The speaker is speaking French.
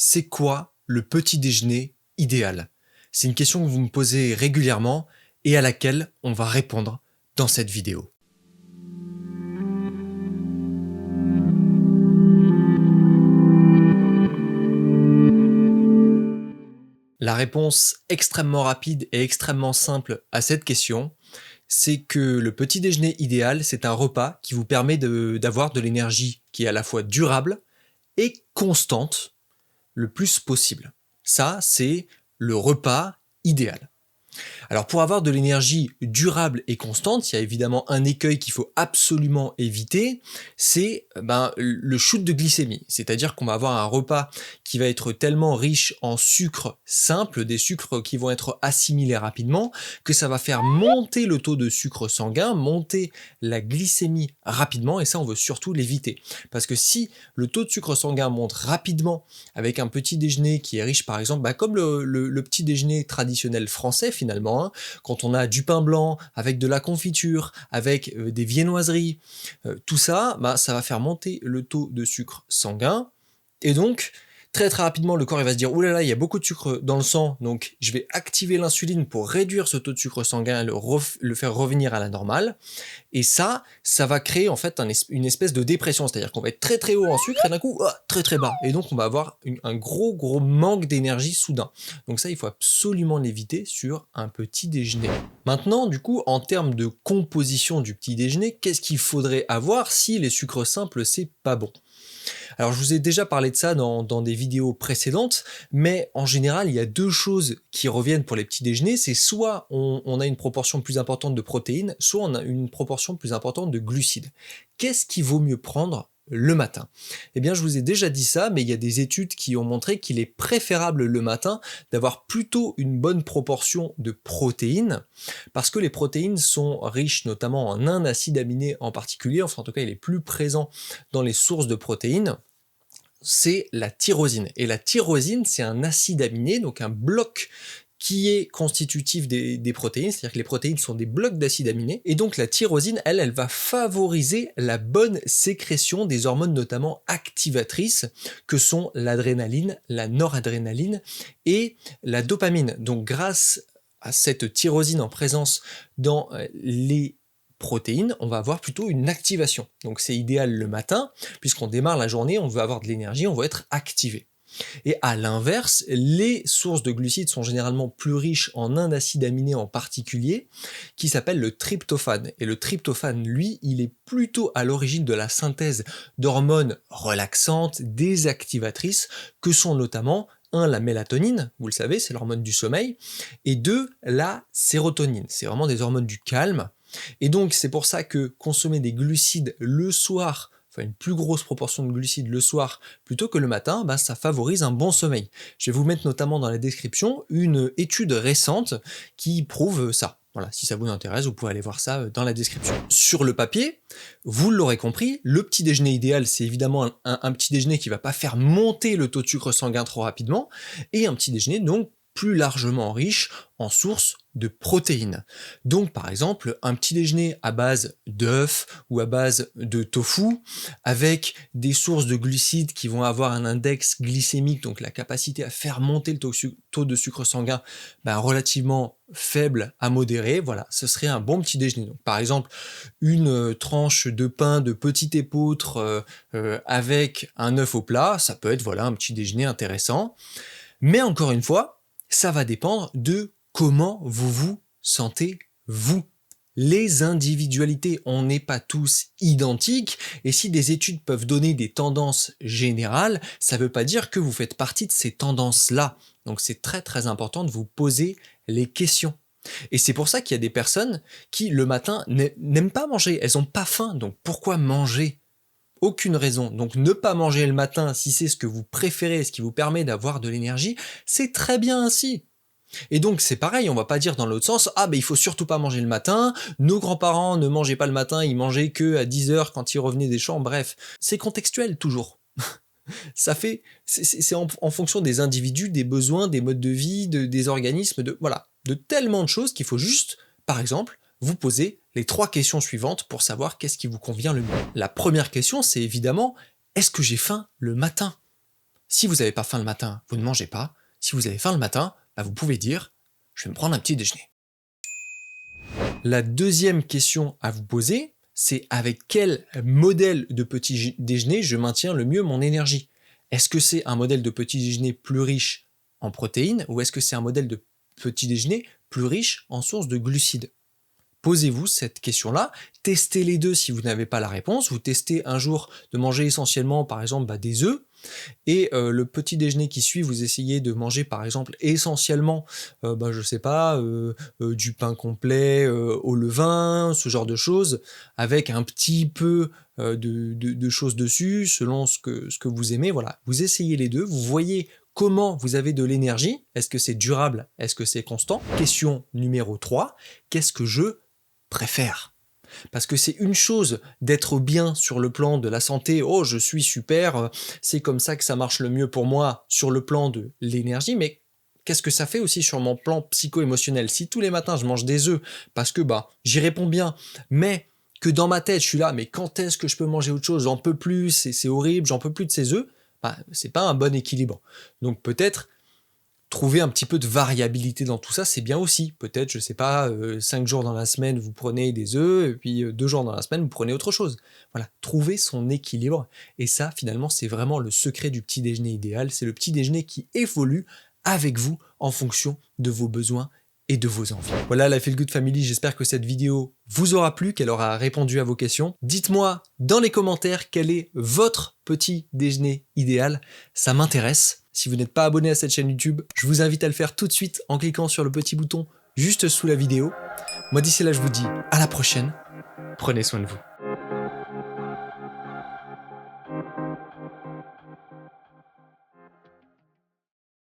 C'est quoi le petit déjeuner idéal? C'est une question que vous me posez régulièrement et à laquelle on va répondre dans cette vidéo. La réponse extrêmement rapide et extrêmement simple à cette question, c'est que le petit déjeuner idéal, c'est un repas qui vous permet d'avoir de l'énergie qui est à la fois durable et constante le plus possible. Ça, c'est le repas idéal. Alors pour avoir de l'énergie durable et constante, il y a évidemment un écueil qu'il faut absolument éviter, c'est le shoot de glycémie. C'est-à-dire qu'on va avoir un repas qui va être tellement riche en sucres simples, des sucres qui vont être assimilés rapidement, que ça va faire monter le taux de sucre sanguin, monter la glycémie rapidement, et ça on veut surtout l'éviter. Parce que si le taux de sucre sanguin monte rapidement avec un petit déjeuner qui est riche par exemple, comme le petit déjeuner traditionnel français finalement, quand on a du pain blanc avec de la confiture, avec des viennoiseries, tout ça, ça va faire monter le taux de sucre sanguin, et donc très rapidement le corps il va se dire oulala, il y a beaucoup de sucre dans le sang, donc je vais activer l'insuline pour réduire ce taux de sucre sanguin et le faire revenir à la normale, et ça va créer en fait une espèce de dépression, c'est-à-dire qu'on va être très haut en sucre et d'un coup très bas, et donc on va avoir un gros manque d'énergie soudain. Donc ça, il faut absolument l'éviter sur un petit déjeuner. Maintenant, du coup, en termes de composition du petit déjeuner, qu'est-ce qu'il faudrait avoir si les sucres simples c'est pas bon? Alors je vous ai déjà parlé de ça dans des vidéos précédentes, mais en général il y a deux choses qui reviennent pour les petits déjeuners, c'est soit on a une proportion plus importante de protéines, soit on a une proportion plus importante de glucides. Qu'est-ce qu'il vaut mieux prendre le matin? Eh bien je vous ai déjà dit ça, mais il y a des études qui ont montré qu'il est préférable le matin d'avoir plutôt une bonne proportion de protéines, parce que les protéines sont riches notamment en un acide aminé en particulier, enfin en tout cas il est plus présent dans les sources de protéines, c'est la tyrosine. Et la tyrosine, c'est un acide aminé, donc un bloc qui est constitutif des protéines, c'est-à-dire que les protéines sont des blocs d'acides aminés, et donc la tyrosine, elle va favoriser la bonne sécrétion des hormones notamment activatrices, que sont l'adrénaline, la noradrénaline et la dopamine. Donc grâce à cette tyrosine en présence dans les protéines, on va avoir plutôt une activation. Donc c'est idéal le matin, puisqu'on démarre la journée, on veut avoir de l'énergie, on veut être activé. Et à l'inverse, les sources de glucides sont généralement plus riches en un acide aminé en particulier, qui s'appelle le tryptophane. Et le tryptophane, lui, il est plutôt à l'origine de la synthèse d'hormones relaxantes, désactivatrices, que sont notamment la mélatonine, vous le savez, c'est l'hormone du sommeil, et la sérotonine. C'est vraiment des hormones du calme. Et donc c'est pour ça que consommer des glucides le soir, enfin une plus grosse proportion de glucides le soir plutôt que le matin, ça favorise un bon sommeil. Je vais vous mettre notamment dans la description une étude récente qui prouve ça. Voilà, si ça vous intéresse, vous pouvez aller voir ça dans la description. Sur le papier, vous l'aurez compris, le petit déjeuner idéal, c'est évidemment un petit déjeuner qui ne va pas faire monter le taux de sucre sanguin trop rapidement, et un petit déjeuner donc plus largement riche en sources de protéines. Donc par exemple, un petit déjeuner à base d'œufs ou à base de tofu, avec des sources de glucides qui vont avoir un index glycémique, donc la capacité à faire monter le taux de sucre sanguin relativement faible à modéré, voilà, ce serait un bon petit déjeuner. Donc par exemple, une tranche de pain de petit épeautre avec un œuf au plat, ça peut être voilà un petit déjeuner intéressant. Mais encore une fois, ça va dépendre de comment vous vous sentez, vous. Les individualités, on n'est pas tous identiques, et si des études peuvent donner des tendances générales, ça ne veut pas dire que vous faites partie de ces tendances-là. Donc c'est très important de vous poser les questions. Et c'est pour ça qu'il y a des personnes qui, le matin, n'aiment pas manger, elles n'ont pas faim, donc pourquoi manger ? Aucune raison. Donc ne pas manger le matin, si c'est ce que vous préférez, ce qui vous permet d'avoir de l'énergie, c'est très bien ainsi. Et donc c'est pareil, on va pas dire dans l'autre sens, il faut surtout pas manger le matin, nos grands-parents ne mangeaient pas le matin, ils mangeaient que à 10h quand ils revenaient des champs, bref. C'est contextuel toujours. C'est en fonction des individus, des besoins, des modes de vie, des organismes, de tellement de choses qu'il faut juste, par exemple, vous poser les 3 questions suivantes pour savoir qu'est-ce qui vous convient le mieux. La première question, c'est évidemment, est-ce que j'ai faim le matin ? Si vous n'avez pas faim le matin, vous ne mangez pas. Si vous avez faim le matin, bah vous pouvez dire « je vais me prendre un petit déjeuner ». La deuxième question à vous poser, c'est avec quel modèle de petit déjeuner je maintiens le mieux mon énergie? Est-ce que c'est un modèle de petit déjeuner plus riche en protéines ou est-ce que c'est un modèle de petit déjeuner plus riche en sources de glucides? Posez-vous cette question-là, testez les deux si vous n'avez pas la réponse, vous testez un jour de manger essentiellement par exemple des œufs, et le petit déjeuner qui suit, vous essayez de manger par exemple essentiellement, je sais pas, du pain complet au levain, ce genre de choses, avec un petit peu de choses dessus, selon ce que vous aimez, voilà. Vous essayez les deux, vous voyez comment vous avez de l'énergie, est-ce que c'est durable, est-ce que c'est constant? Question numéro 3, qu'est-ce que je préfère? Parce que c'est une chose d'être bien sur le plan de la santé, oh je suis super, c'est comme ça que ça marche le mieux pour moi sur le plan de l'énergie, mais qu'est-ce que ça fait aussi sur mon plan psycho-émotionnel? Si tous les matins je mange des œufs parce que j'y réponds bien, mais que dans ma tête je suis là, mais quand est-ce que je peux manger autre chose? J'en peux plus, c'est horrible, j'en peux plus de ces œufs, c'est pas un bon équilibre. Donc peut-être trouver un petit peu de variabilité dans tout ça, c'est bien aussi. Peut-être, je sais pas, 5 jours dans la semaine, vous prenez des œufs, et puis 2 jours dans la semaine, vous prenez autre chose. Voilà, trouver son équilibre. Et ça, finalement, c'est vraiment le secret du petit déjeuner idéal. C'est le petit déjeuner qui évolue avec vous en fonction de vos besoins et de vos envies. Voilà la Feel Good Family, j'espère que cette vidéo vous aura plu, qu'elle aura répondu à vos questions. Dites-moi dans les commentaires quel est votre petit déjeuner idéal, ça m'intéresse. Si vous n'êtes pas abonné à cette chaîne YouTube, je vous invite à le faire tout de suite en cliquant sur le petit bouton juste sous la vidéo. Moi d'ici là je vous dis à la prochaine, prenez soin de vous.